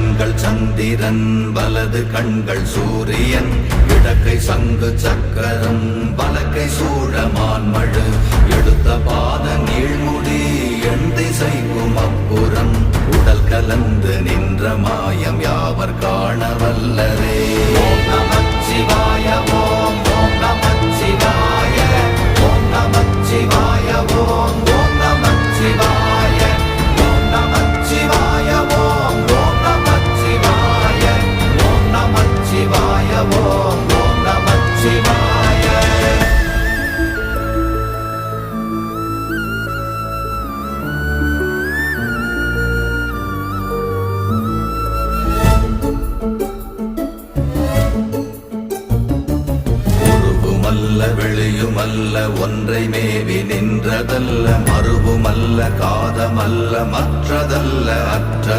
கண்கள் சந்திரன் வலது கண்கள் சூரியன் இடக்கை சங்கு சக்கரம் வலக்கை சூழமான்மழு எடுத்த பாத நீழ்முடி எண் திசைக்கும் அப்புறம் உடல் கலந்து நின்ற மாயம் யாவர் காண வல்லரே. ஓம் நமச்சிவாய ஓம் ஓம் நமச்சிவாய ஓம் நமச்சிவாய ஓம் ஓம் நமச்சிவாய ஓம் நமச்சிவாய ஓம் ஓம் நமச்சிவாய ஓம் நமச்சிவாய ஓம் ஓம் நமச்சிவாய. வெளியுமல்ல ஒன்றை மேவி நின்றதல்ல மறுவுமல்ல காதமல்ல மற்றத